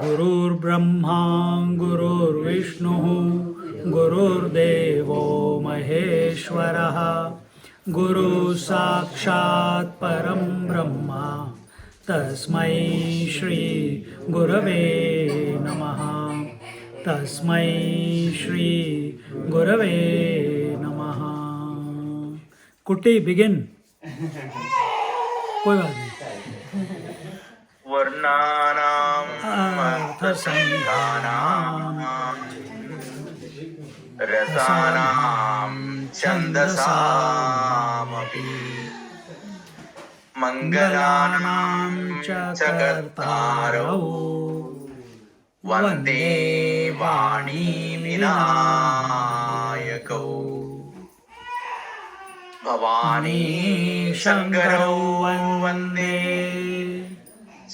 Gurur Brahma, Gurur Vishnu, Gurur Devo Maheshwaraha, Guru Sakshat Param Brahma, Tasmai Shri Gurave Namaha, Tasmai Shri Gurave Namaha. Kutti, begin. कोई बात नहीं. वर्णानाम् अर्थसङ्घानाम् रसानां छन्दसामपि मङ्गलानां च कर्तारौ वन्दे वाणी विनायकौ भवानी शङ्करौ वन्दे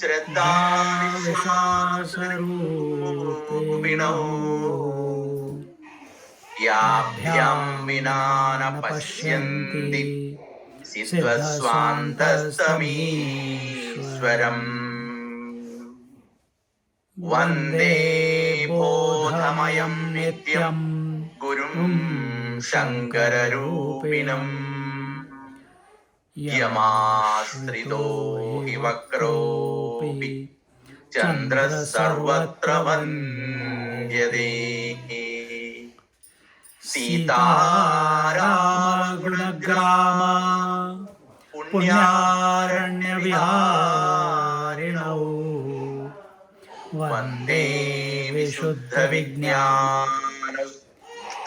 श्रद्धाविश्वासरूपिणौ याभ्यां विना न पश्यन्ति सिद्धस्वान्तस्तमीश्वरम् वन्दे बोधमयं नित्यं गुरुं शङ्कररूपिणम् यमाश्रितो हि वक्रोऽपि चन्द्रः सर्वत्र वन्द्यते सीतारामगुणग्राम पुण्यारण्यविहारिणौ वन्दे विशुद्धविज्ञान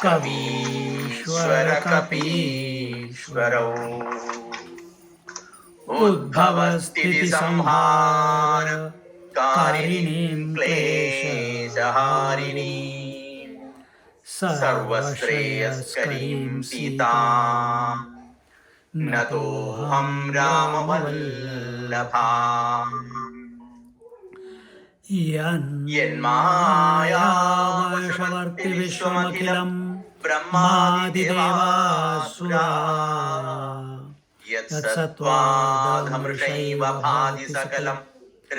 कवीश्वरकपीश्वरौ उद्भवस्थितिसंहार कारिणीं क्लेशहारिणीं सर्वश्रेयस्करीं सीतां नतोऽहं रामवल्लभाम् यन्मायावशवर्ति विश्वमखिलं ब्रह्मादिदेवासुरा यत्सत्त्वादमृषैव भाति सकलं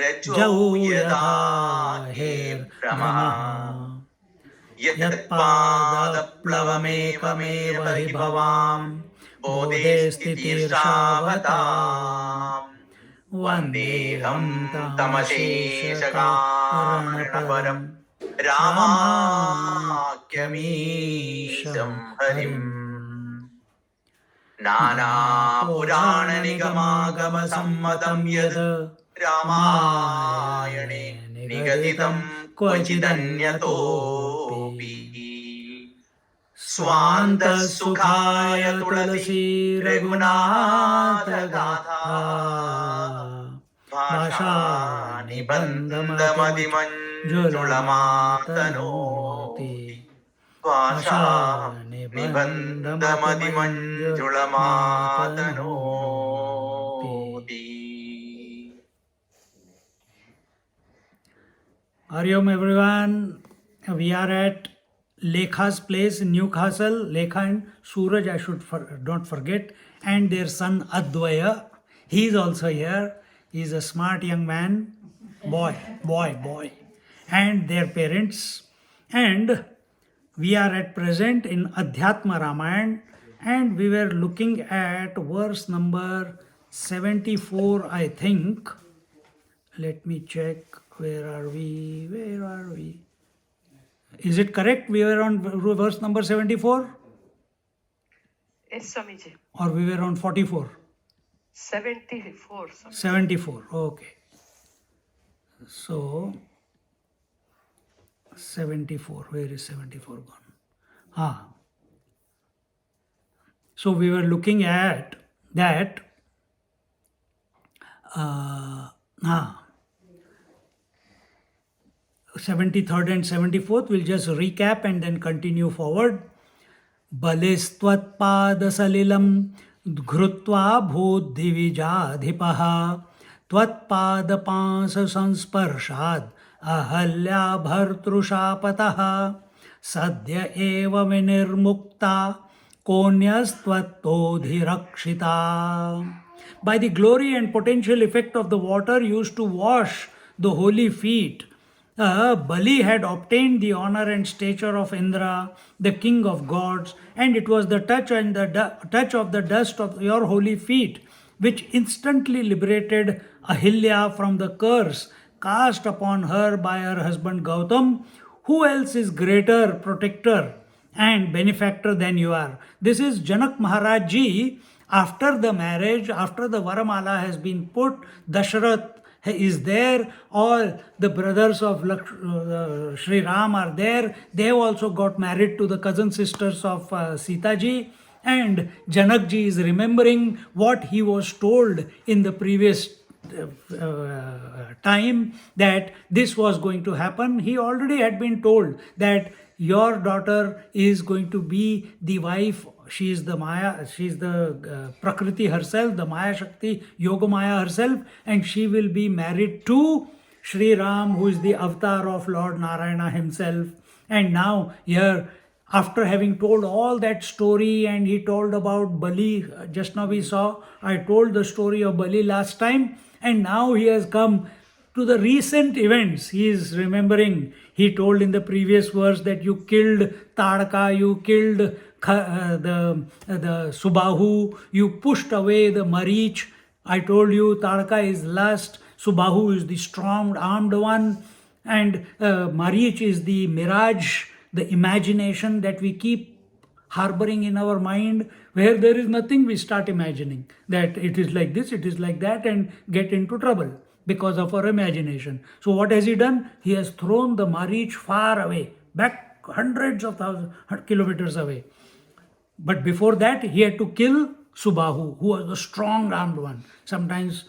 रज्जौ यथा हेर्भ्रमः यत्पादप्लवमेकमेव हि भवां बोधे स्थितिर्षावताम् वन्देऽहं तमशेषकारणपरं रामाख्यमीशं हरिम् नानापुराणनिगमागमसम्मतं यद् रामायणे निगदितं क्वचिदन्यतोऽपि स्वान्तसुखाय तुलसीरघुनाथगाथा भाषानिबन्धमतिमञ्जुलमातनोति भाषानिबन्धमतिमञ्जुलमातनोति. Hariom everyone, we are at Lekha's place in Newcastle. Lekha and Suraj, I should don't forget, and their son Advaya. He is also here. He is a smart young man, boy, and their parents. And we are at present in Adhyatma Ramayana, and we were looking at verse number 74, I think. Let me check. Where are we? Is it correct? We were on verse number 74? Yes, Swamiji. Or we were on 44? 74. Swamiji. 74, okay. So, 74, where is 74 gone? So we were looking at that 73rd and 74th, we'll just recap and then continue forward. Balistvatpadasalilam dhrutva bhuddhivijadhipaha tvatpadapasa sansparshad ahalya bhartrushapataha sadya eva vinirmukta konyastvattodhirakshita. By the glory and potential effect of the water used to wash the holy feet, Bali had obtained the honor and stature of Indra, the king of gods, and it was the touch of the dust of your holy feet which instantly liberated Ahilya from the curse cast upon her by her husband Gautam. Who else is greater protector and benefactor than you are? This is Janak Maharaj Ji. After the marriage, after the Varamala has been put, Dasharath is there, all the brothers of Sri Ram are there. They also got married to the cousin sisters of Sita Ji, and Janak Ji is remembering what he was told in the previous time that this was going to happen. He already had been told that your daughter is going to be the wife. She is the Maya, she is the Prakriti herself, the Maya Shakti, Yoga Maya herself, and she will be married to Sri Ram, who is the avatar of Lord Narayana himself. And now here, after having told all that story, and he told about Bali, just now we saw, I told the story of Bali last time, and now he has come to the recent events. He is remembering, he told in the previous verse that you killed Tadaka, you killed the Subahu, you pushed away the Marich. I told you Tadaka is lust, Subahu is the strong armed one, and Marich is the mirage, the imagination that we keep harboring in our mind. Where there is nothing, we start imagining that it is like this, it is like that, and get into trouble because of our imagination. So what has he done? He has thrown the Marich far away, back hundreds of kilometers away. But before that, he had to kill Subahu, who was the strong armed one. Sometimes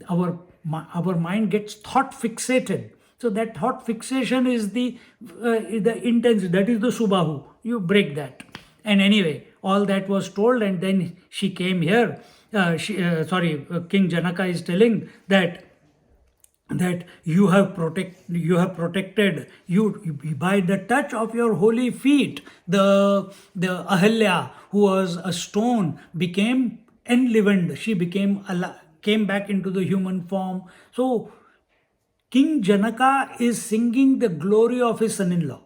our mind gets thought fixated. So that thought fixation is the intense, that is the Subahu. You break that. And anyway, all that was told, and then she came here. King Janaka is telling that you have protected you by the touch of your holy feet. The Ahilya, who was a stone, became enlivened. She came back into the human form. So King Janaka is singing the glory of his son-in-law.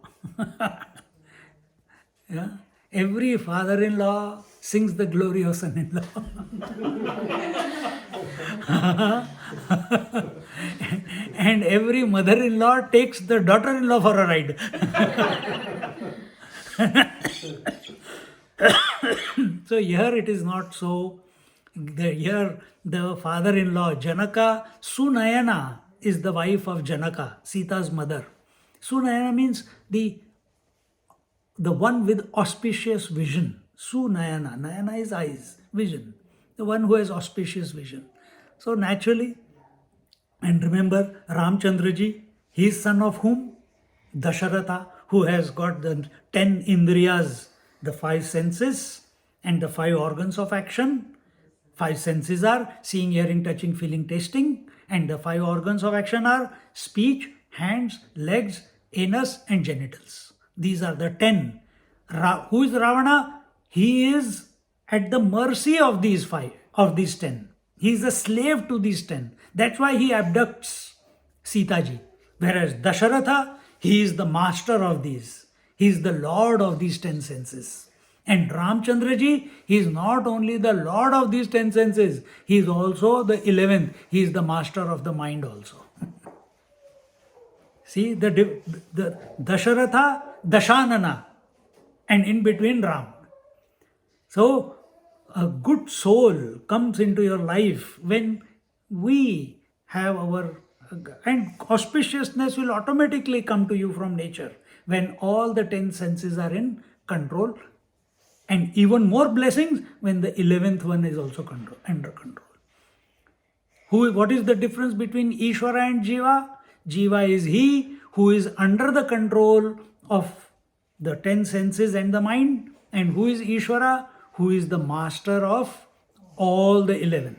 Yeah? Every father-in-law sings the glory of son-in-law. And every mother-in-law takes the daughter-in-law for a ride. So here it is not so. Here the father-in-law, Janaka, Sunayana is the wife of Janaka, Sita's mother. Sunayana means the one with auspicious vision. Sunayana. Nayana is eyes, vision. The one who has auspicious vision. So naturally, and remember Ramchandraji, he is son of whom? Dasharatha, who has got the 10 indriyas, the 5 senses and the 5 organs of action. 5 senses are seeing, hearing, touching, feeling, tasting, and the 5 organs of action are speech, hands, legs, anus and genitals. These are the 10. Who is Ravana? He is at the mercy of these 5, of these 10. He is a slave to these 10. That's why he abducts Sita Ji. Whereas Dasharatha, he is the master of these. He is the lord of these 10 senses. And Ramchandra Ji, he is not only the lord of these 10 senses, he is also the 11th. He is the master of the mind also. See, the Dasharatha, Dashanana, and in between Ram. So, a good soul comes into your life when we have our, and auspiciousness will automatically come to you from nature when all the 10 senses are in control, and even more blessings when the 11th one is also under control. What is the difference between Ishvara and Jiva? Jiva is he who is under the control of the 10 senses and the mind, and who is Ishvara, who is the master of all the 11,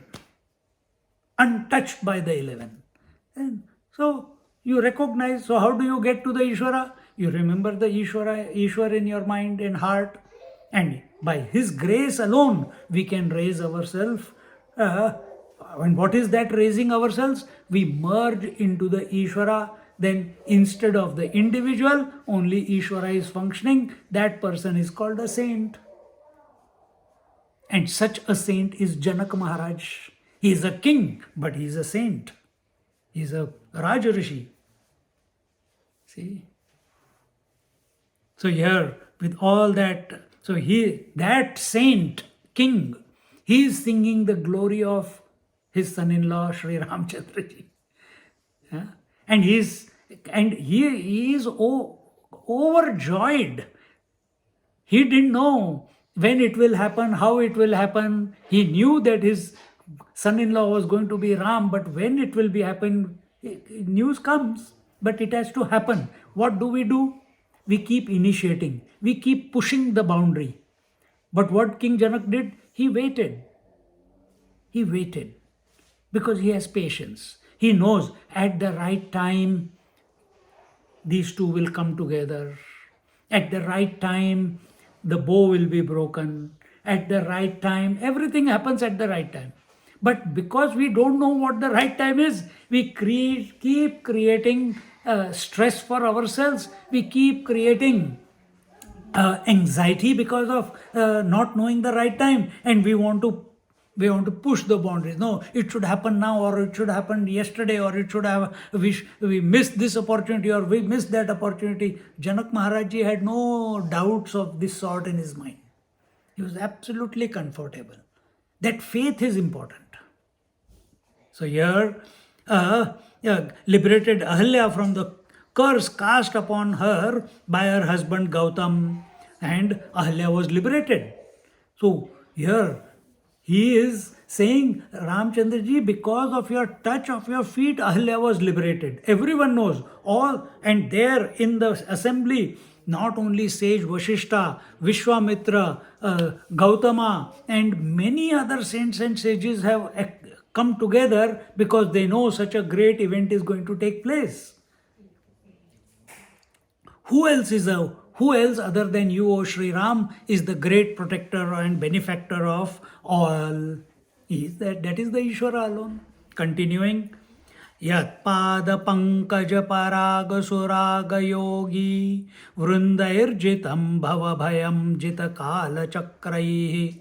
untouched by the 11. And so you recognize, so how do you get to the Ishvara? You remember the Ishvara in your mind and heart, and by His grace alone we can raise ourselves. And what is that raising ourselves? We merge into the Ishvara. Then instead of the individual, only Ishvara is functioning. That person is called a saint. And such a saint is Janaka Maharaj. He is a king, but he is a saint. He is a Raja Rishi. See? So here, with all that, so that saint, king, he is singing the glory of his son-in-law, Sri Ramchandraji. Yeah? And he is overjoyed. He didn't know when it will happen, how it will happen. He knew that his son-in-law was going to be Ram, but when it will be happen, news comes, but it has to happen. What do? We keep initiating. We keep pushing the boundary. But what King Janak did? He waited. He waited because he has patience. He knows at the right time these two will come together. At the right time the bow will be broken. At the right time, everything happens at the right time. But because we don't know what the right time is, we keep creating stress for ourselves. We keep creating anxiety because of not knowing the right time, and we want to push the boundaries. No, it should happen now, or it should happen yesterday, or it should have, we missed this opportunity, or we missed that opportunity. Janak Maharaj Ji had no doubts of this sort in his mind. He was absolutely comfortable. That faith is important. So here, liberated Ahalya from the curse cast upon her by her husband Gautam, and Ahalya was liberated. So here, he is saying, Ramchandraji, because of your touch of your feet, Ahalya was liberated. Everyone knows. And there in the assembly, not only sage Vashishta, Vishwamitra, Gautama, and many other saints and sages have come together because they know such a great event is going to take place. Who else other than you, O Sri Ram, is the great protector and benefactor of all? That is the Ishvara alone. Continuing, Yat pada pankaja paraga suraga yogi vrindair jitam bhava bhayam jita kala chakraihi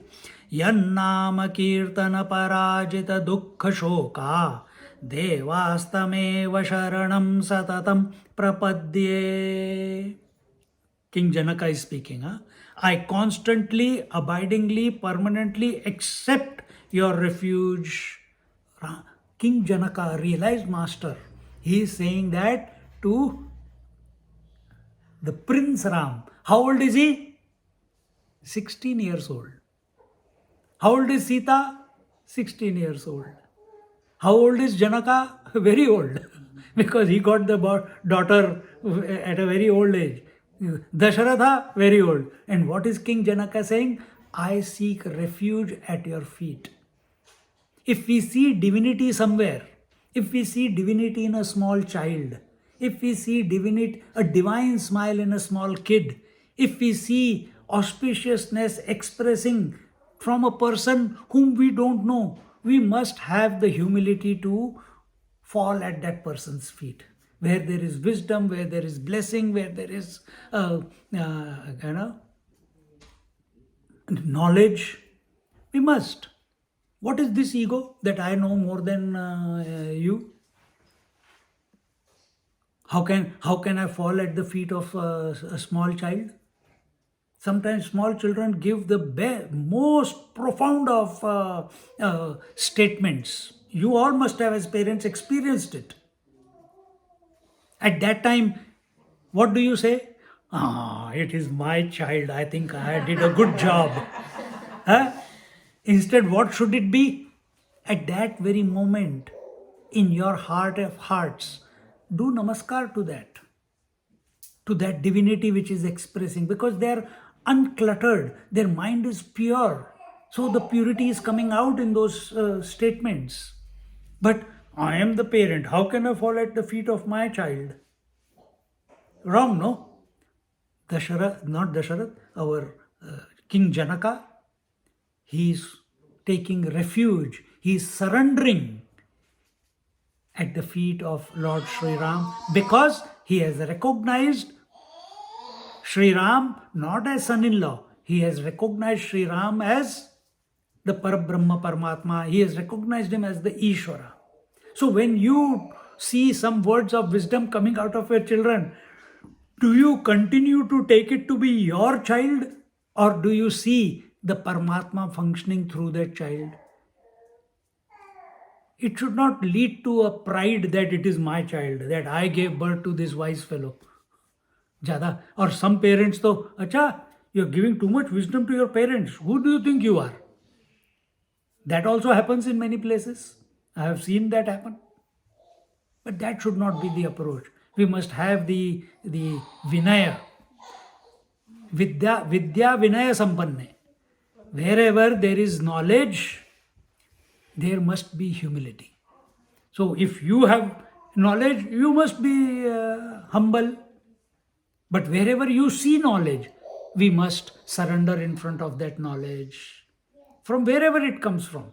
yannama kirtana parajita dukkha shoka devastameva sharanam satatam prapadye. King Janaka is speaking. I constantly, abidingly, permanently accept your refuge. King Janaka, realized master, he is saying that to the Prince Ram. How old is he? 16 years old. How old is Sita? 16 years old. How old is Janaka? Very old. Because he got the daughter at a very old age. Dasharatha, very old. And what is King Janaka saying? I seek refuge at your feet. If we see divinity somewhere, if we see divinity in a small child, if we see a divine smile in a small kid, if we see auspiciousness expressing from a person whom we don't know, we must have the humility to fall at that person's feet. Where there is wisdom, where there is blessing, where there is knowledge, we must. What is this ego that I know more than you? How can I fall at the feet of a small child? Sometimes small children give the most profound of statements. You all must have, as parents, experienced it. At that time, what do you say? It is my child. I think I did a good job. Instead, what should it be? At that very moment, in your heart of hearts, do namaskar to that. to that divinity which is expressing, because they are uncluttered, their mind is pure. So the purity is coming out in those statements. But I am the parent, how can I fall at the feet of my child? Wrong, no? Dasharath, not Dasharath, our King Janaka, he is taking refuge, he is surrendering at the feet of Lord Sri Ram, because he has recognized Sri Ram not as son-in-law, he has recognized Sri Ram as the Parabrahma Paramatma, he has recognized him as the Ishvara. So when you see some words of wisdom coming out of your children, do you continue to take it to be your child, or do you see the Paramatma functioning through that child? It should not lead to a pride that it is my child, that I gave birth to this wise fellow. Jada. Or some parents though, acha, you're giving too much wisdom to your parents. Who do you think you are? That also happens in many places. I have seen that happen. But that should not be the approach. We must have the Vinaya. Vidya Vinaya Sampanne. Wherever there is knowledge, there must be humility. So if you have knowledge, you must be humble. But wherever you see knowledge, we must surrender in front of that knowledge, from wherever it comes from.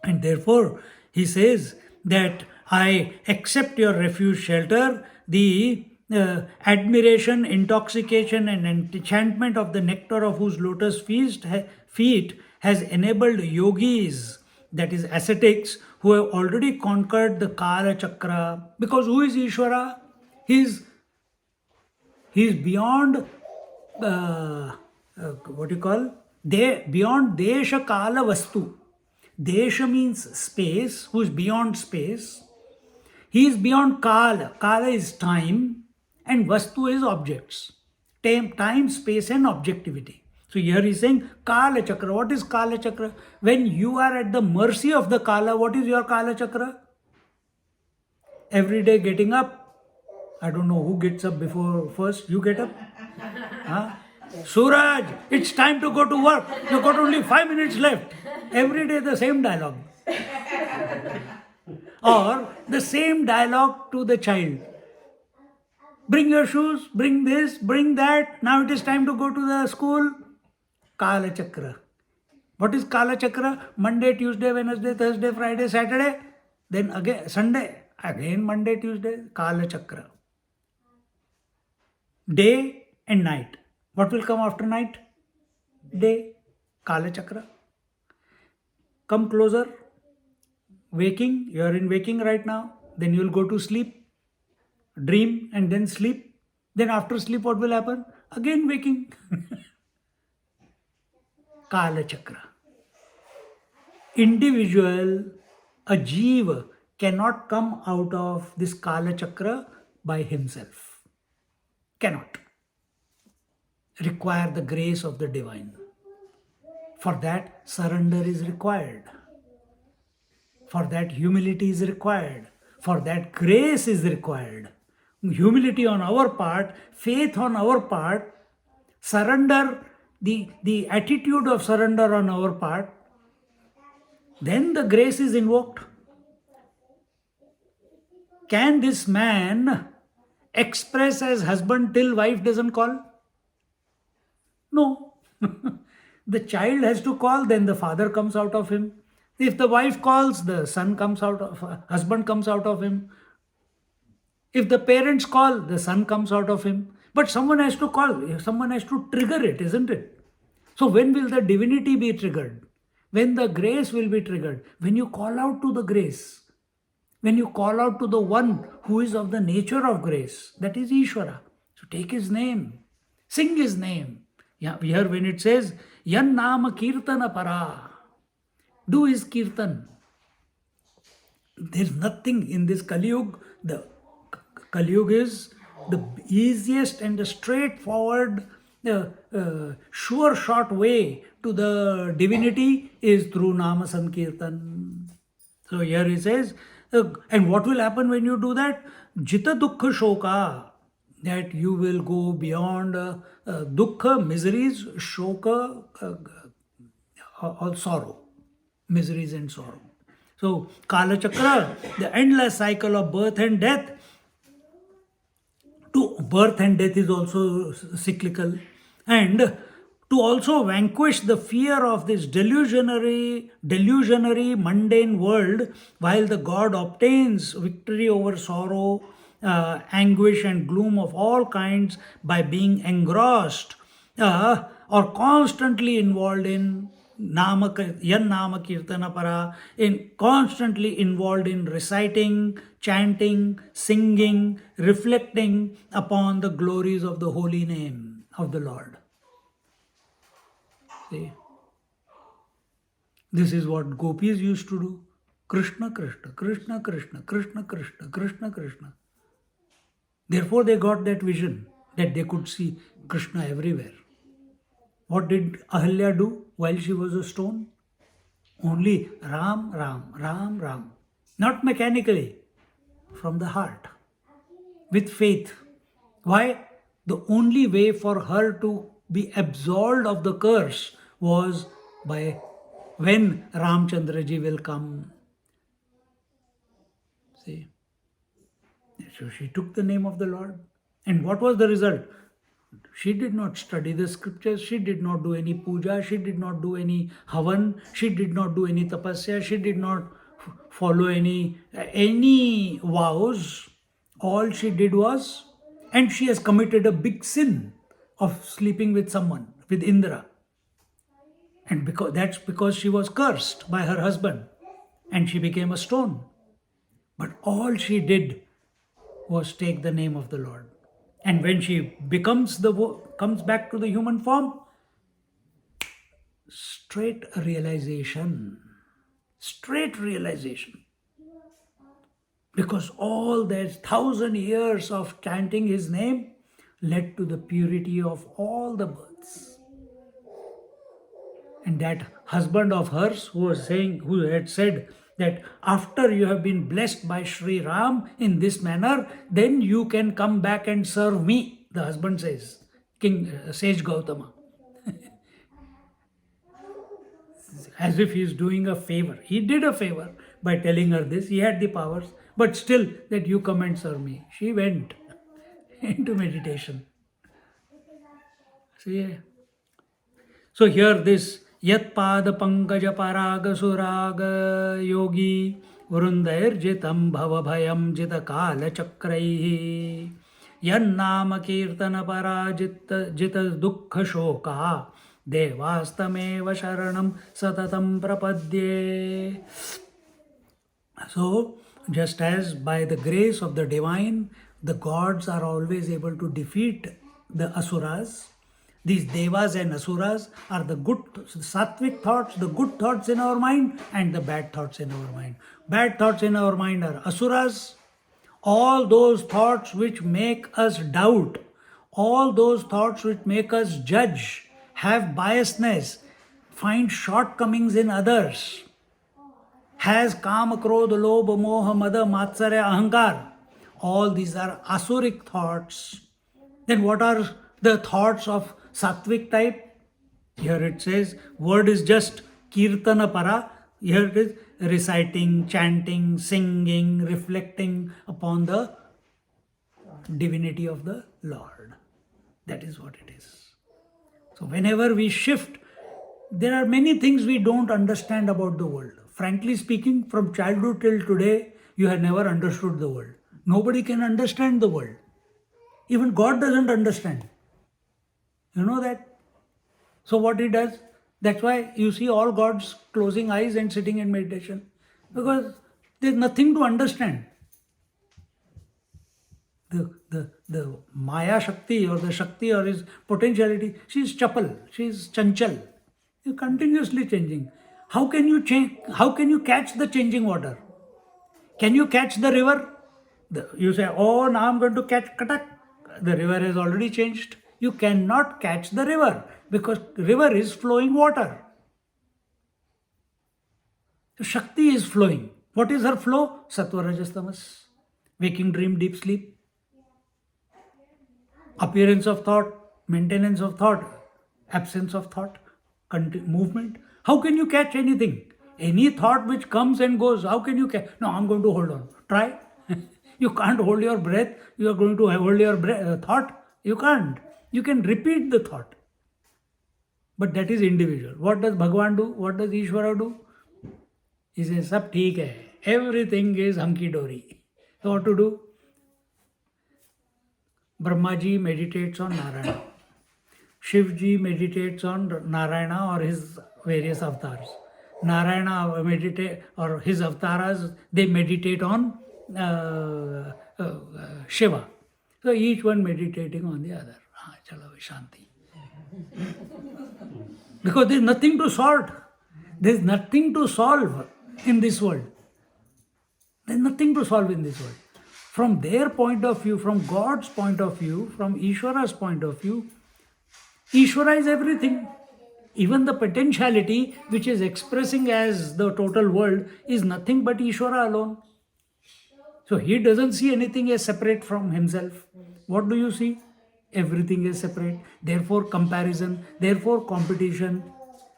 And therefore, he says that I accept your refuge shelter, the admiration, intoxication, and enchantment of the nectar of whose lotus feet has enabled yogis, that is ascetics, who have already conquered the Kala Chakra. Because who is Ishvara? He is beyond, what you call, beyond Desha Kala Vastu. Desha means space, who is beyond space. He is beyond Kala. Kala is time, and Vastu is objects. Time, space, and objectivity. So here he is saying Kala Chakra. What is Kala Chakra? When you are at the mercy of the Kala, what is your Kala Chakra? Every day getting up. I don't know who gets up before first. You get up? Huh? Suraj, it's time to go to work. You've got only 5 minutes left. Every day the same dialogue. Or the same dialogue to the child. Bring your shoes, bring this, bring that. Now it is time to go to the school. Kala Chakra. What is Kala Chakra? Monday, Tuesday, Wednesday, Thursday, Friday, Saturday. Then again Sunday. Again Monday, Tuesday. Kala Chakra. Day and night. What will come after night? Day. Kala Chakra. Come closer. Waking. You are in waking right now. Then you will go to sleep. Dream and then sleep. Then after sleep what will happen? Again waking. Kala Chakra. Individual, a jiva, cannot come out of this Kala Chakra by himself. Cannot. Require the grace of the divine. For that, surrender is required. For that, humility is required. For that, grace is required. Humility on our part, faith on our part, surrender, the attitude of surrender on our part, then the grace is invoked. Can this man express as husband till wife doesn't call? No. The child has to call, then the father comes out of him. If the wife calls, the son comes out of, husband comes out of him. If the parents call, the son comes out of him. But someone has to call, someone has to trigger it, isn't it? So when will the divinity be triggered? When the grace will be triggered? When you call out to the grace. When you call out to the one who is of the nature of grace. That is Ishvara. So take his name. Sing his name. Yeah, here when it says, Yan Nama Kirtana Para. Do his kirtan. There is nothing in this Kali Yuga. The Kali Yuga is the easiest and the straightforward, sure short way to the divinity is through Nama Sankirtan. So here he says, and what will happen when you do that? Jita Dukkha Shoka. that you will go beyond dukkha, miseries, shoka, or sorrow, miseries and sorrow. So, Kala Chakra, the endless cycle of birth and death, to birth and death is also cyclical, and to also vanquish the fear of this delusionary mundane world, while the god obtains victory over sorrow, anguish and gloom of all kinds by being engrossed or constantly involved in Nama Kirtana Para, in constantly involved in reciting, chanting, singing, reflecting upon the glories of the holy name of the Lord. See, this is what gopis used to do. Krishna, Krishna, Krishna, Krishna, Krishna, Krishna, Krishna, Krishna. Therefore, they got that vision that they could see Krishna everywhere. What did Ahalya do while she was a stone? Only Ram, Ram, Ram, Ram. Not mechanically, from the heart, with faith. Why? The only way for her to be absolved of the curse was by when Ramchandraji will come. See? So she took the name of the Lord. And what was the result? She did not study the scriptures, she did not do any puja, she did not do any havan, she did not do any tapasya, she did not follow any vows. All she did was, and she has committed a big sin of sleeping with someone, with Indra. And that's because she was cursed by her husband and she became a stone. But all she did was take the name of the Lord. And when she comes back to the human form, straight realization. Because all that 1,000 years of chanting his name led to the purity of all the births. And that husband of hers who had said that after you have been blessed by Sri Ram in this manner, then you can come back and serve me, the husband says, Sage Gautama. As if he is doing a favor. He did a favor by telling her this. He had the powers, but still that you come and serve me. She went into meditation. See? So here this Yat Pada Pankaja Paraga Suraga Yogi Vrundair Jitam Bhava Bhayam Jita Kala Chakraihi Yan Nama Kirtana Parajita Jita Dukkha Shoka Devastameva Sharanam Satatam Prapadye. So, just as by the grace of the divine, the gods are always able to defeat the asuras. These devas and asuras are the good sattvic thoughts, the good thoughts in our mind, and the bad thoughts in our mind. Bad thoughts in our mind are asuras. All those thoughts which make us doubt, all those thoughts which make us judge, have biasness, find shortcomings in others, has kama, krodha, lobha, moha, mada, matsarya, ahankar. All these are asuric thoughts. Then what are the thoughts of sattvic type? Here it says, word is just kirtana para. Here it is reciting, chanting, singing, reflecting upon the divinity of the Lord. That is what it is. So whenever we shift, there are many things we don't understand about the world. Frankly speaking, from childhood till today, you have never understood the world. Nobody can understand the world. Even God doesn't understand. You know that? So what he does, that's why you see all gods closing eyes and sitting in meditation. Because there's nothing to understand. The Maya Shakti or the Shakti or his potentiality, she's chapal, she's chanchal. You're continuously changing. How can you change? How can you catch the changing water? Can you catch the river? You say, oh, now I'm going to catch Katak. The river has already changed. You cannot catch the river because river is flowing water. So Shakti is flowing. What is her flow? Sattva, Rajas, Tamas. Waking dream, deep sleep. Appearance of thought, maintenance of thought, absence of thought, movement. How can you catch anything? Any thought which comes and goes, how can you catch? No, I'm going to hold on. Try. You can't hold your breath. You are going to hold your thought. You can't. You can repeat the thought. But that is individual. What does Bhagavan do? What does Ishvara do? He says, Sab theek hai. Everything is hunky-dory. So what to do? Brahmaji meditates on Narayana. Shivji meditates on Narayana or his various avatars. Narayana meditate, or his avatars, they meditate on Shiva. So each one meditating on the other. Chalo, Shanti. Because there is nothing to sort. There is nothing to solve in this world. There is nothing to solve in this world. From their point of view, from God's point of view, from Ishvara's point of view, Ishvara is everything. Even the potentiality which is expressing as the total world is nothing but Ishvara alone. So he doesn't see anything as separate from himself. What do you see? Everything is separate. Therefore comparison, therefore competition.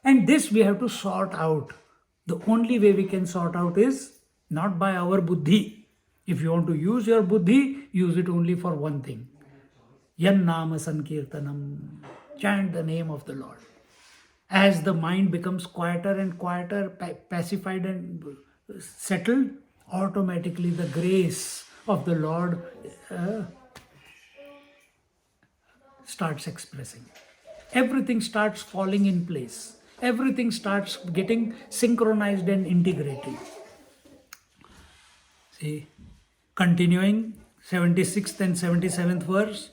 And this we have to sort out. The only way we can sort out is not by our buddhi. If you want to use your buddhi, use it only for one thing. Yan nama sankirtanam. Chant the name of the Lord. As the mind becomes quieter and quieter, pacified and settled, automatically the grace of the Lord starts expressing. Everything starts falling in place. Everything starts getting synchronized and integrated. See, continuing 76th and 77th verse.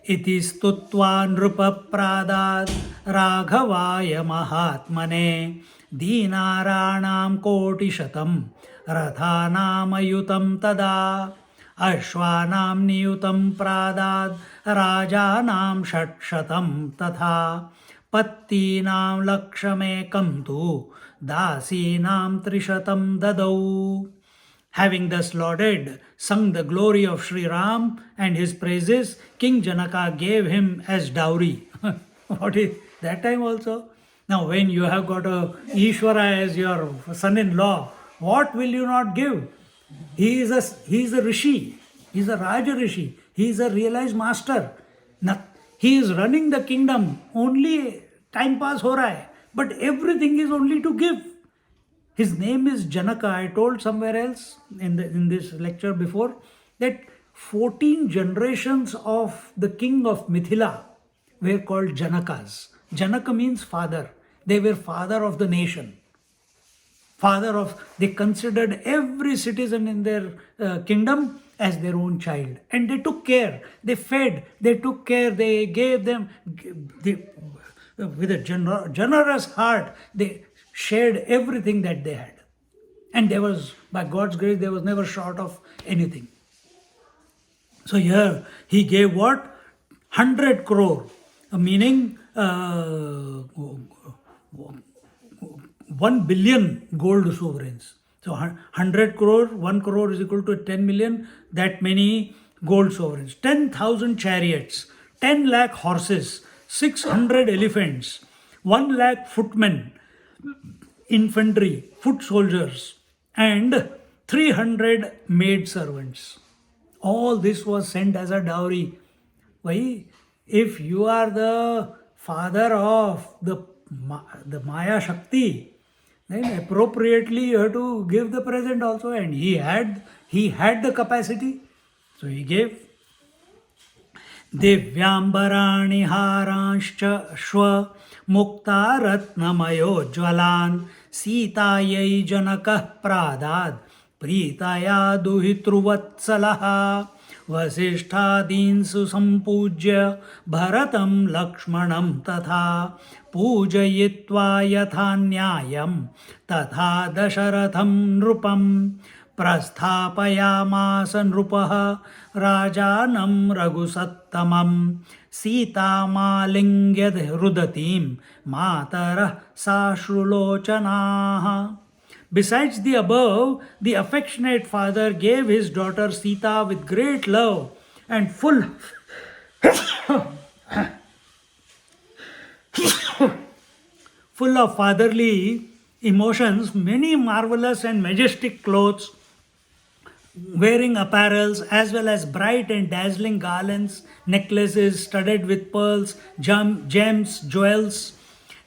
Iti stutva nrupa pradad raghavaya mahatmane dinaranam koti shatam rathanam ayutam tada ashwanam niyutam pradad rajanam shatshatam tatha pattinam lakshamekam tu dasinam trishatam dadau. Having thus lauded, sung the glory of Sri Ram and his praises, King Janaka gave him as dowry. What is that time also? Now when you have got a Ishvara as your son-in-law, what will you not give? He is a rishi. He is a Raja Rishi. He is a realized master. He is running the kingdom. Only time pass ho raha hai. But everything is only to give. His name is Janaka. I told somewhere else in this lecture before that 14 generations of the king of Mithila were called Janakas. Janaka means father. They were father of the nation. They considered every citizen in their kingdom as their own child. And they took care. They fed. They took care. They gave them, with a generous heart, they shared everything that they had. And there was, by God's grace, there was never short of anything. So here he gave what? 100 crore, meaning 1 billion gold sovereigns. So 100 crore, 1 crore is equal to 10 million, that many gold sovereigns. 10,000 chariots, 10 lakh horses, 600 elephants, 1 lakh footmen, infantry, foot soldiers, and 300 maid servants. All this was sent as a dowry. Why? If you are the father of the Maya Shakti, then appropriately you have to give the present also. And he had the capacity, so he gave. Divyambarani haranshcha shva mukta ratnamayo jwalan sitayai janakah pradad pritaya duhitruvatsalaha vasishtadinsu sampujya bharatam lakshmanam tatha pujayitva yathanyayam tatha dasharatham nrupam prasthapayamasa nrupaha rajanam raghusattamam सीतामालिंग्यद हृदतीम मातरः साश्रुलोचनाः. Besides the above, the affectionate father gave his daughter Sita with great love and full full of fatherly emotions, many marvelous and majestic clothes, wearing apparels as well as bright and dazzling garlands, necklaces studded with pearls, gems, jewels.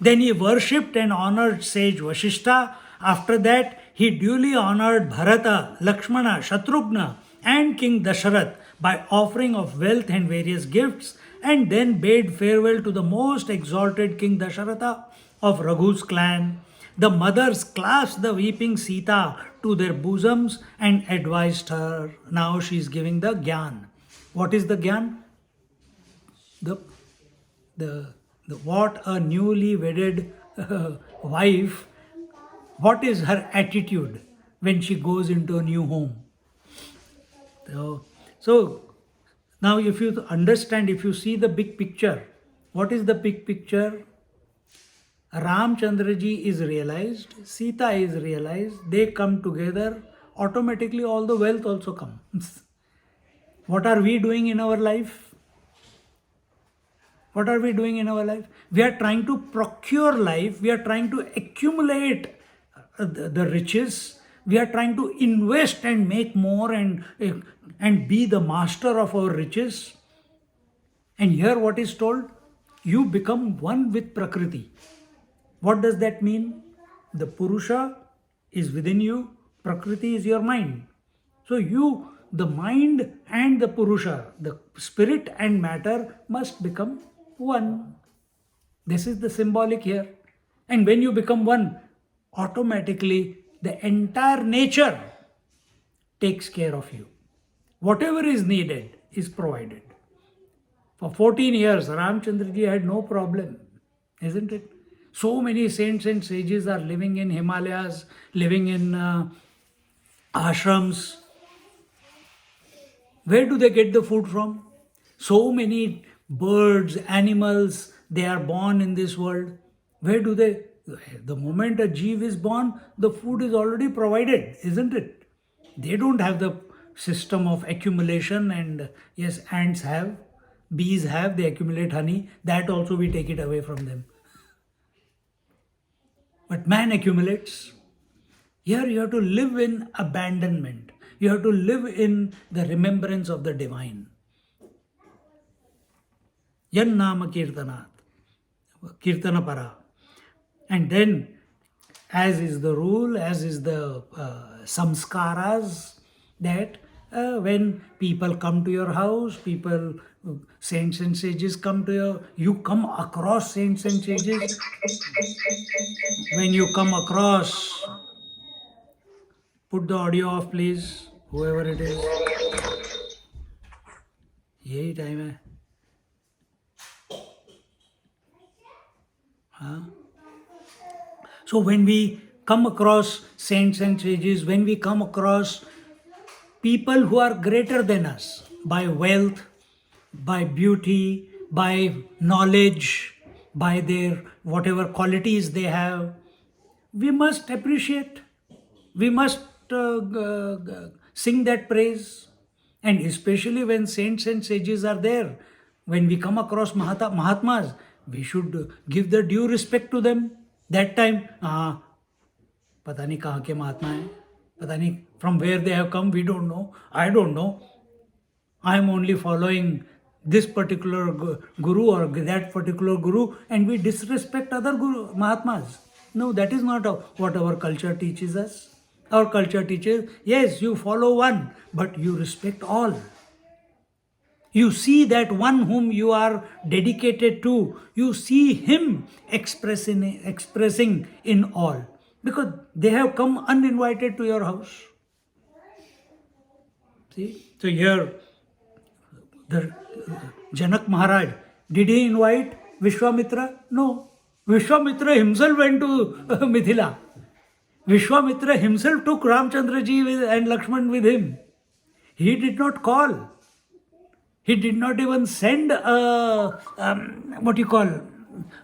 Then he worshipped and honored sage Vashishta. After that, he duly honored Bharata, Lakshmana, Shatrughna, and King Dasharath by offering of wealth and various gifts, and then bade farewell to the most exalted King Dasharatha of Raghu's clan. The mothers clasped the weeping Sita to their bosoms and advised her. Now she is giving the Gyan. What is the Gyan? The, the what a newly wedded wife, what is her attitude when she goes into a new home? So now if you understand, if you see the big picture, what is the big picture? Ramchandraji is realized, Sita is realized, they come together, automatically all the wealth also comes. What are we doing in our life? What are we doing in our life? We are trying to procure life, we are trying to accumulate the riches, we are trying to invest and make more and be the master of our riches. And here what is told? You become one with Prakriti. What does that mean? The Purusha is within you, Prakriti is your mind. So you, the mind and the Purusha, the spirit and matter must become one. This is the symbolic here. And when you become one, automatically the entire nature takes care of you. Whatever is needed is provided. For 14 years, Ramchandraji had no problem, isn't it? So many saints and sages are living in Himalayas, living in ashrams. Where do they get the food from? So many birds, animals, they are born in this world. Where do they? The moment a jeev is born, the food is already provided, isn't it? They don't have the system of accumulation, and yes, ants have, bees have, they accumulate honey. That also we take it away from them. But man accumulates. Here you have to live in abandonment. You have to live in the remembrance of the divine. Yan nama kirtanat, kirtana para. And then, as is the rule, as is the samskaras, that when people come to your house, saints and sages come to you come across saints and sages. When you come across, put the audio off please, whoever it is. यही time है. So when we come across saints and sages, when we come across people who are greater than us by wealth, by beauty, by knowledge, by their whatever qualities they have, we must appreciate, we must sing that praise. And especially when saints and sages are there, when we come across Mahatmas, we should give the due respect to them. That time, पता नहीं कहाँ के महात्मा हैं, पता नहीं from where they have come, we don't know, I don't know. I am only following this particular guru or that particular guru, and we disrespect other Mahatmas. No, that is not what our culture teaches us. Our culture teaches, yes, you follow one, but you respect all. You see that one whom you are dedicated to, you see him expressing in all, because they have come uninvited to your house. See? So here, the Janaka Maharaj, did he invite Vishwamitra? No. Vishwamitra himself went to Mithila. Vishwamitra himself took Ramchandraji and Lakshman with him. He did not call. He did not even send an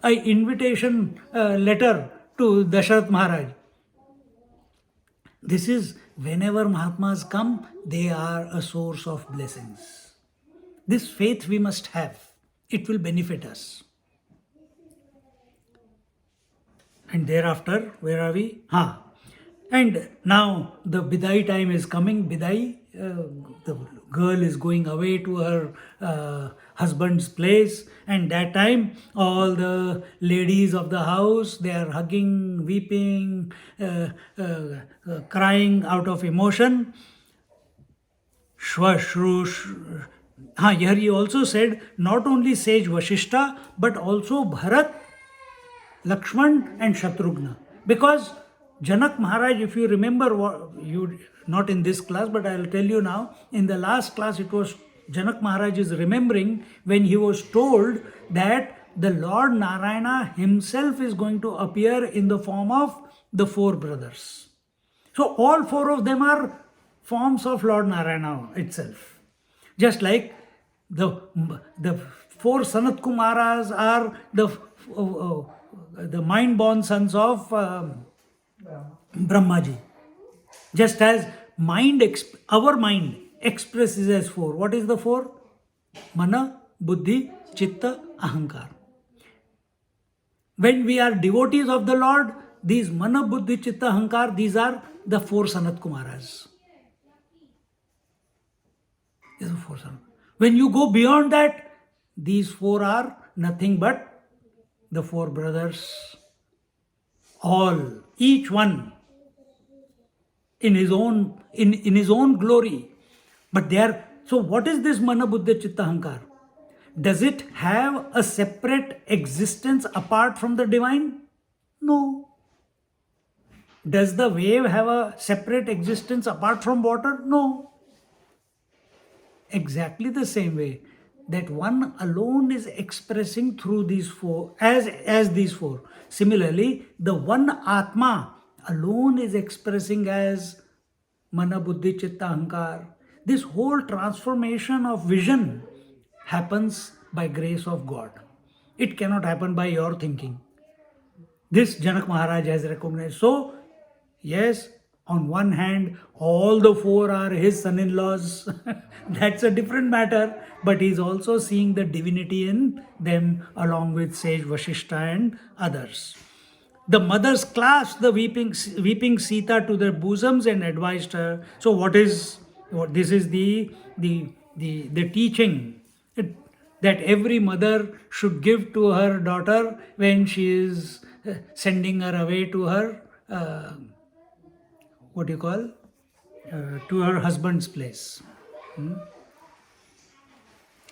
invitation letter to Dasharath Maharaj. This is, whenever Mahatmas come, they are a source of blessings. This faith we must have. It will benefit us. And thereafter, where are we? And now the Bidai time is coming. Bidai, the girl is going away to her husband's place, and that time all the ladies of the house, they are hugging, weeping, crying out of emotion. Here he also said not only sage Vashishta but also Bharat, Lakshman and Shatrughna. Because Janak Maharaj, if you remember, not in this class, but I'll tell you now, in the last class it was Janak Maharaj is remembering when he was told that the Lord Narayana himself is going to appear in the form of the four brothers. So all four of them are forms of Lord Narayana itself. Just like the four Sanat Kumaras are the mind-born sons of Brahmaji. Just as our mind expresses as four. What is the four? Mana, Buddhi, Chitta, Ahankar. When we are devotees of the Lord, these Mana, Buddhi, Chitta, Ahankar, these are the four Sanat Kumaras. These are four Sanat. When you go beyond that, these four are nothing but the four brothers. All, each one in his own glory. But they are, so what is this Mana, Buddhi, Chitta, Ahankar? Does it have a separate existence apart from the divine? No. Does the wave have a separate existence apart from water? No. Exactly the same way that one alone is expressing through these four, as these four. Similarly, the one Atma alone is expressing as Mana, Buddhi, Chitta, Ahankar. This whole transformation of vision happens by grace of God. It cannot happen by your thinking. This Janak Maharaj has recognized. So, yes, on one hand, all the four are his son-in-laws. That's a different matter. But he's also seeing the divinity in them along with sage Vashishta and others. The mothers clasped the weeping Sita to their bosoms and advised her. So this is the teaching that every mother should give to her daughter when she is sending her away to her to her husband's place.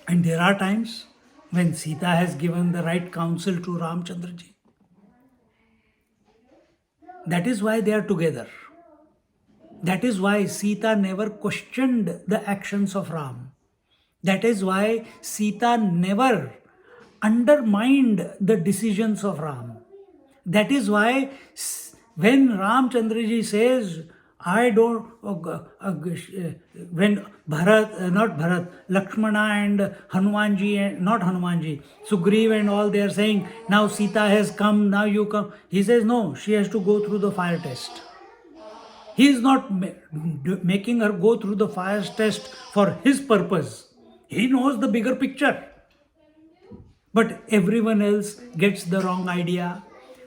And there are times when Sita has given the right counsel to Ramchandra ji. That is why they are together. That is why Sita never questioned the actions of Ram. That is why Sita never undermined the decisions of Ram. That is why when Ramchandraji says, I don't, when Lakshmana and Hanumanji, not Hanumanji, Sugriv and all, they are saying, now Sita has come, now you come. He says, no, she has to go through the fire test. He is not making her go through the fire test for his purpose. He knows the bigger picture. But everyone else gets the wrong idea.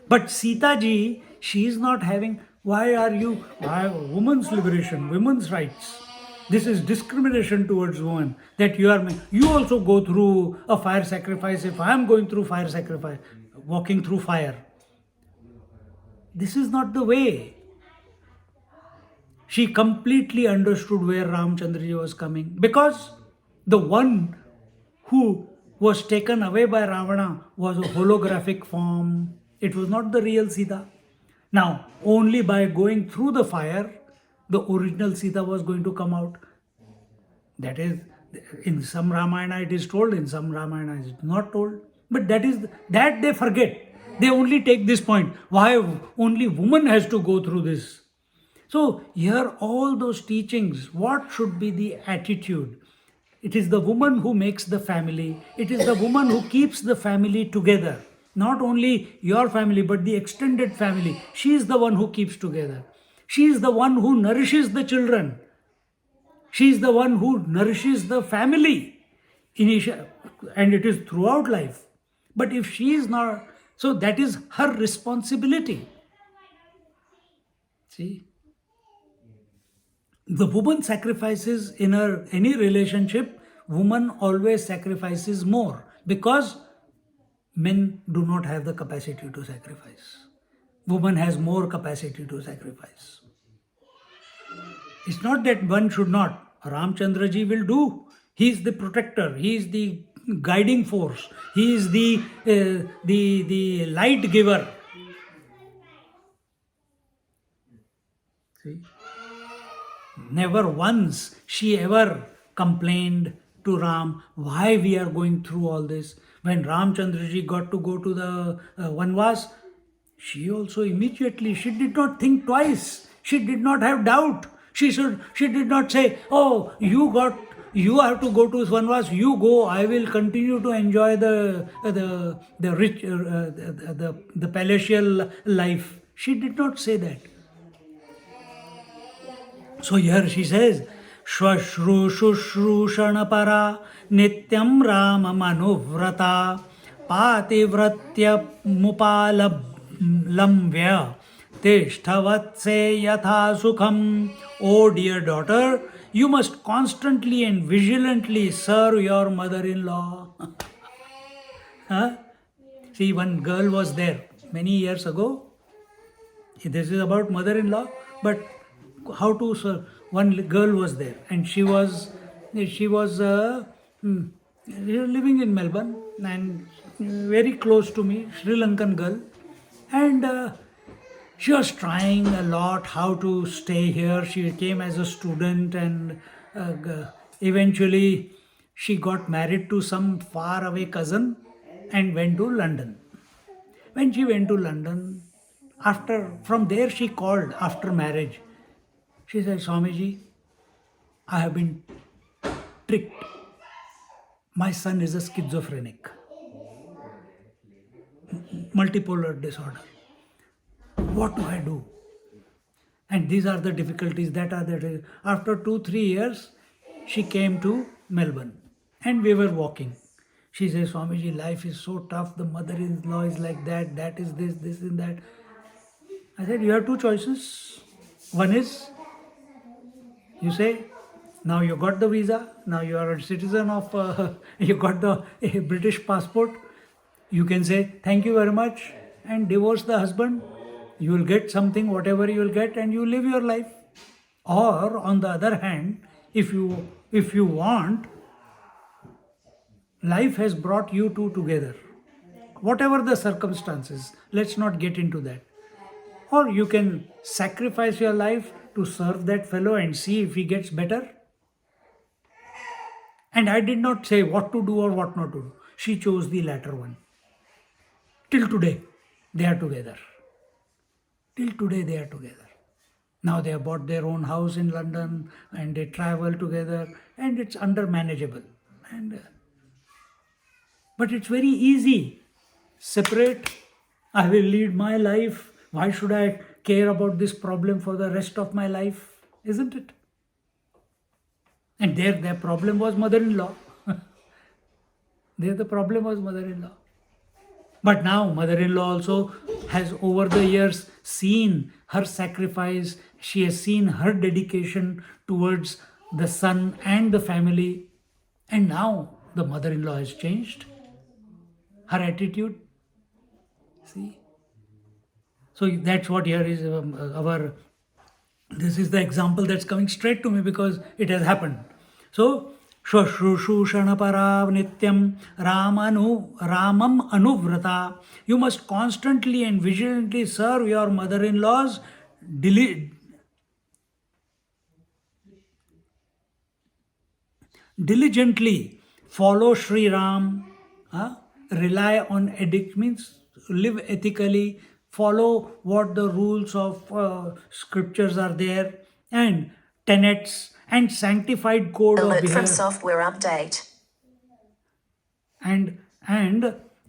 But Sita ji, she is not having, why women's liberation, women's rights. This is discrimination towards women. That you also go through a fire sacrifice if I am going through fire sacrifice, walking through fire. This is not the way. She completely understood where Ramchandraji was coming. Because the one who was taken away by Ravana was a holographic form. It was not the real Sita. Now, only by going through the fire, the original Sita was going to come out. That is, in some Ramayana it is told, in some Ramayana it is not told. But that they forget. They only take this point. Why only woman has to go through this? So here all those teachings, what should be the attitude? It is the woman who makes the family. It is the woman who keeps the family together. Not only your family, but the extended family. She is the one who keeps together. She is the one who nourishes the children. She is the one who nourishes the family. and it is throughout life. But if she is not, so that is her responsibility. See, the woman sacrifices in her any relationship, woman always sacrifices more because men do not have the capacity to sacrifice. Woman has more capacity to sacrifice. It's not that one should not. Ramchandraji will do. He is the protector. He is the guiding force. He is the light giver. See? Never once she ever complained to Ram why we are going through all this. When Ramchandraji got to go to the Vanvas, she also immediately, she did not think twice. She did not have doubt. She did not say, "Oh, you have to go to Vanvas. You go. I will continue to enjoy the rich, the palatial life." She did not say that. So here she says, Shwashru Shushrushana Nityam Rama Manuvrata Pativratya Mupalamvya Tishtavatse Yatha Sukham. O dear daughter, you must constantly and vigilantly serve your mother-in-law. Huh? See, one girl was there many years ago. This is about mother-in-law, but how to serve. One girl was there, and she was living in Melbourne and very close to me, Sri Lankan girl, and she was trying a lot how to stay here. She came as a student, and eventually she got married to some far away cousin and went to London. When she went to London, from there she called after marriage. She said, "Swamiji, I have been tricked. My son is a schizophrenic, multipolar disorder. What do I do?" And these are the difficulties that are there. After 2-3 years, she came to Melbourne and we were walking. She says, "Swamiji, life is so tough. The mother-in-law is like that, that is this and that." I said, "You have two choices. One is, you say, now you got the visa, now you are a citizen of, you got the British passport. You can say, thank you very much, and divorce the husband. You will get something, whatever you will get, and you live your life. Or, on the other hand, if you want, life has brought you two together. Whatever the circumstances, let's not get into that. Or you can sacrifice your life to serve that fellow and see if he gets better." And I did not say what to do or what not to do. She chose the latter one. Till today, they are together. Till today, they are together. Now they have bought their own house in London and they travel together, and it's under manageable. But it's very easy. Separate. I will lead my life. Why should I care about this problem for the rest of my life? Isn't it? And their problem was mother-in-law. The problem was mother-in-law. But now mother-in-law also has over the years seen her sacrifice. She has seen her dedication towards the son and the family. And now the mother-in-law has changed her attitude. See? So that's what here is this is the example that's coming straight to me because it has happened. So, Shwashrushushanaparav Nityam Ramam Anuvrata. You must constantly and vigilantly serve your mother-in-laws diligently. Follow Sri Ram. Rely on means live ethically. Follow what the rules of scriptures are there, and tenets and sanctified code of Alert behavior. from software update. And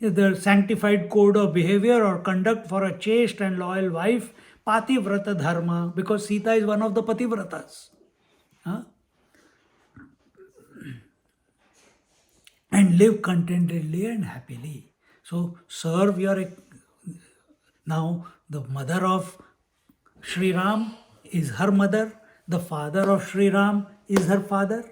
the sanctified code of behavior or conduct for a chaste and loyal wife, Pativrata Dharma, because Sita is one of the Pativratas. and live contentedly and happily. So serve your... Now the mother of Sri Ram is her mother, the father of Sri Ram is her father,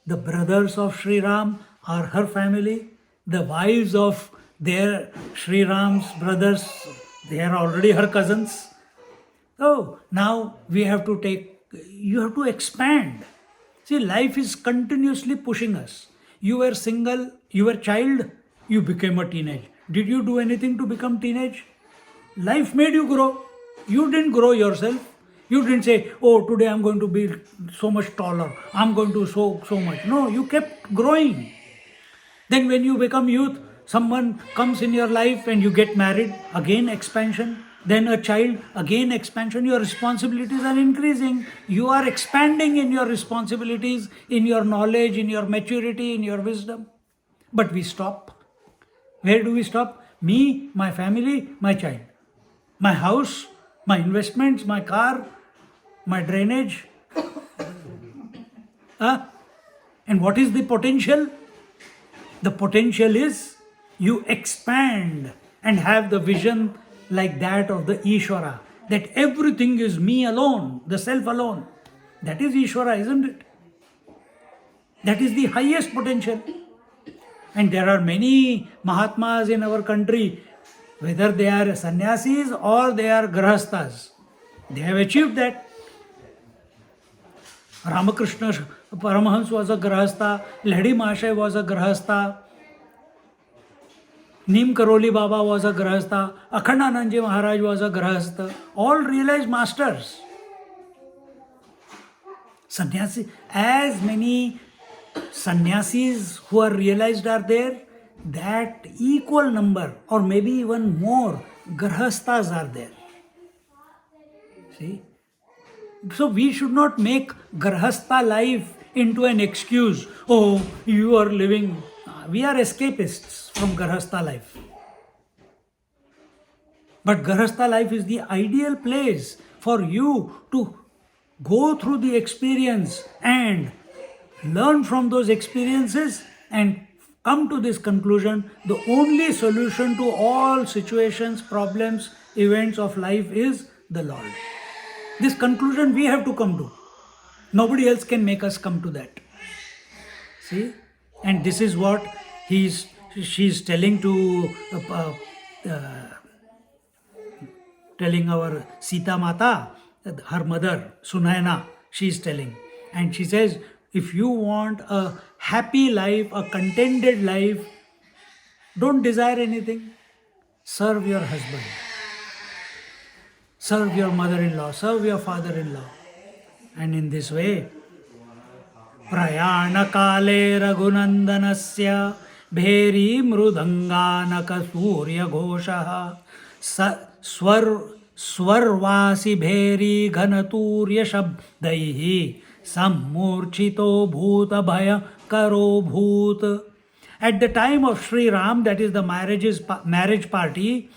the brothers of Sri Ram are her family, the wives of their Sri Ram's brothers, they are already her cousins. So now we have to you have to expand. See, life is continuously pushing us. You were single, you were child, you became a teenage. Did you do anything to become teenage? Life made you grow. You didn't grow yourself. You didn't say, oh, today I'm going to be so much taller. I'm going to so much. No, you kept growing. Then when you become youth, someone comes in your life and you get married, again expansion. Then a child, again expansion. Your responsibilities are increasing. You are expanding in your responsibilities, in your knowledge, in your maturity, in your wisdom. But we stop. Where do we stop? Me, my family, my child. My house, my investments, my car, my drainage. And what is the potential? The potential is you expand and have the vision like that of the Ishvara, that everything is me alone, the self alone. That is Ishvara, isn't it? That is the highest potential. And there are many Mahatmas in our country, whether they are sannyasis or they are grahasthas. They have achieved that. Ramakrishna Paramahans was a grahastha, Lehdi Mahasaya was a grahastha, Neem Karoli Baba was a grahastha, Akhandanandji Maharaj was a grahastha, all realized masters. Sannyasi, as many sannyasis who are realized are there, that equal number or maybe even more grahasthas are there. See? So we should not make grahastha life into an excuse. Oh, you are living... We are escapists from grahastha life. But grahastha life is the ideal place for you to go through the experience and learn from those experiences and come to this conclusion: the only solution to all situations, problems, events of life is the Lord. This conclusion we have to come to. Nobody else can make us come to that. See? And this is what she's telling to telling our Sita Mata, her mother, Sunayana, she's telling. And she says, if you want a happy life, a contented life, don't desire anything. Serve your husband. Serve your mother-in-law. Serve your father-in-law. And in this way, Prayana kale raghunandanasya bheri mrudanganaka surya ghoshaha swarvasi bheri ghanaturya shabdaihi sammurchito bhuta bhaya karo bhut. At the time of Sri Ram, that is the marriage party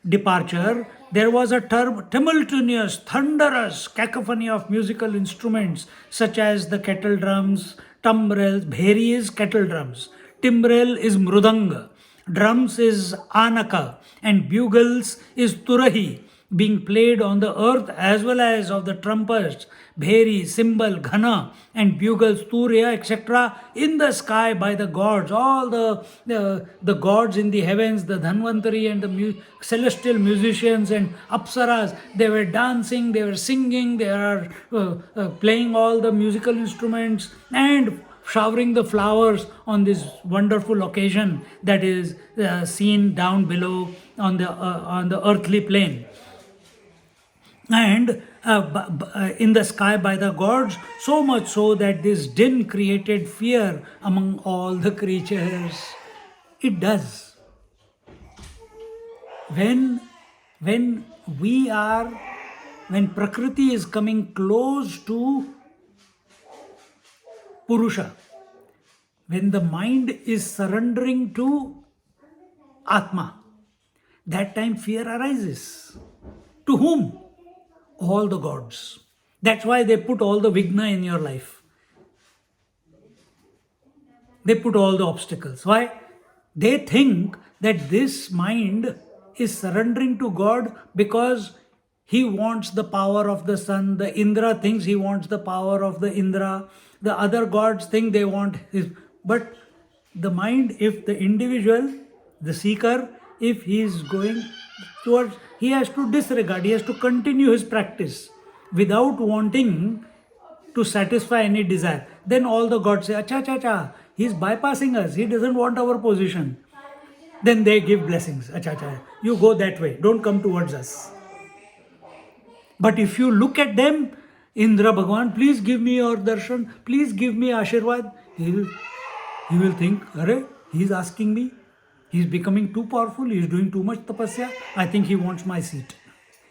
departure, there was a tumultuous, thunderous cacophony of musical instruments such as the kettle drums, tambrels. Bheri is kettle drums, timbrel is mrudanga, drums is anaka, and bugles is turahi, being played on the earth as well as of the trumpets, bheri, cymbal, ghana, and bugles, turya, etc., in the sky by the gods. All the gods in the heavens, the Dhanvantari and the celestial musicians and apsaras, they were dancing, they were singing, they are playing all the musical instruments and showering the flowers on this wonderful occasion that is seen down below on the earthly plane. And in the sky by the gods, so much so that this din created fear among all the creatures. It does. When Prakriti is coming close to Purusha, when the mind is surrendering to Atma, that time fear arises. To whom? All the gods. That's why they put all the vigna in your life. They put all the obstacles. Why? They think that this mind is surrendering to God because he wants the power of the sun. The Indra thinks he wants the power of the Indra. The other gods think they want his. But the mind, if the individual, the seeker, if he is going towards, he has to disregard, he has to continue his practice without wanting to satisfy any desire. Then all the gods say, Acha, acha, acha, he's bypassing us, he doesn't want our position. Then they give blessings. Acha, acha, you go that way, don't come towards us. But if you look at them, Indra Bhagwan, please give me your darshan, please give me Ashirwad, he will think, Arre, he's asking me, he's becoming too powerful, he's doing too much tapasya, I think he wants my seat.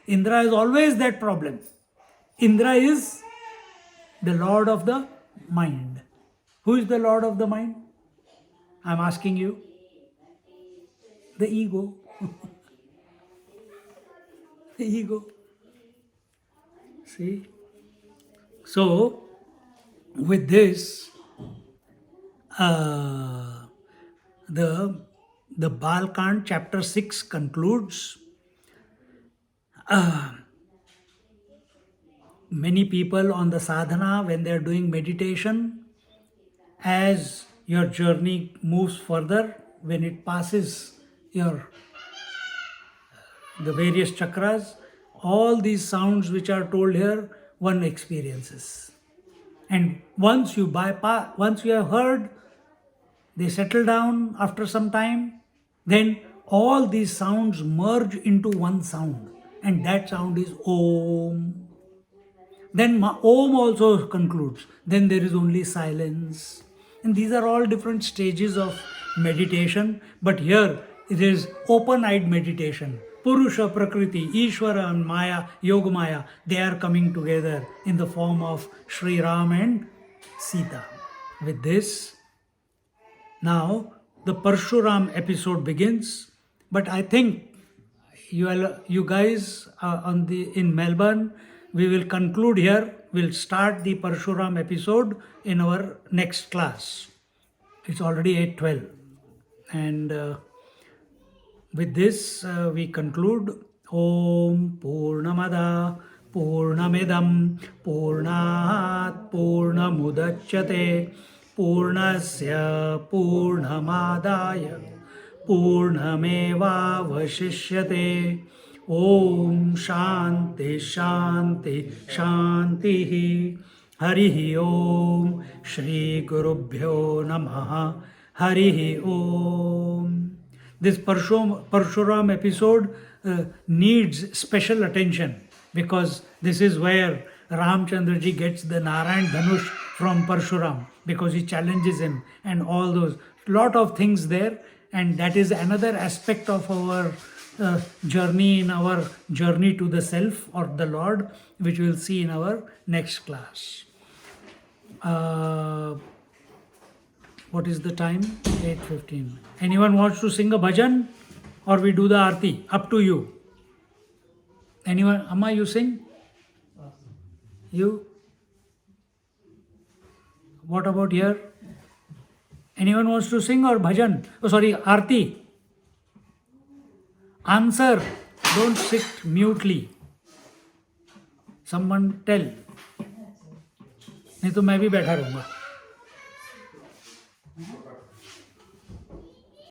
Indra is always that problem. Indra is the lord of the mind. Who is the lord of the mind? I'm asking you. The ego. The ego. See? So, with this, the Balakand chapter 6 concludes. Many people on the sadhana, when they are doing meditation, as your journey moves further, when it passes the various chakras, all these sounds which are told here, one experiences. And once you have heard, they settle down after some time, then all these sounds merge into one sound, and that sound is Om. Then Om also concludes. Then there is only silence. And these are all different stages of meditation. But here it is open-eyed meditation. Purusha, Prakriti, Ishvara and Maya, Yoga Maya, they are coming together in the form of Sri Ram and Sita. With this, now the Parshuram episode begins. But I think you guys in Melbourne, we will conclude here. We'll start the Parshuram episode in our next class. It's already 8:12. And with this, we conclude. Om Purnamada Purnamidam Purnat Purnamudachyate Purnasya Purnamadaya Purnameva Vashishyate. Om Shanti Shanti Shanti. Harihi Om. Shri Gurubhyo Namaha. Harihi Om. This Parshuram episode needs special attention, because this is where Ramchandraji gets the Narayan Dhanush from Parshuram, because he challenges him and all those lot of things there. And that is another aspect of our journey, in our journey to the self or the Lord, which we'll see in our next class. What is the time? 8:15. Anyone wants to sing a bhajan, or we do the arti? Up to you. Anyone? Amma, you sing? You? What about here? Anyone wants to sing or bhajan? Oh, sorry, arti. Answer. Don't sit mutely. Someone tell. नहीं तो मैं भी बैठा रहूंगा.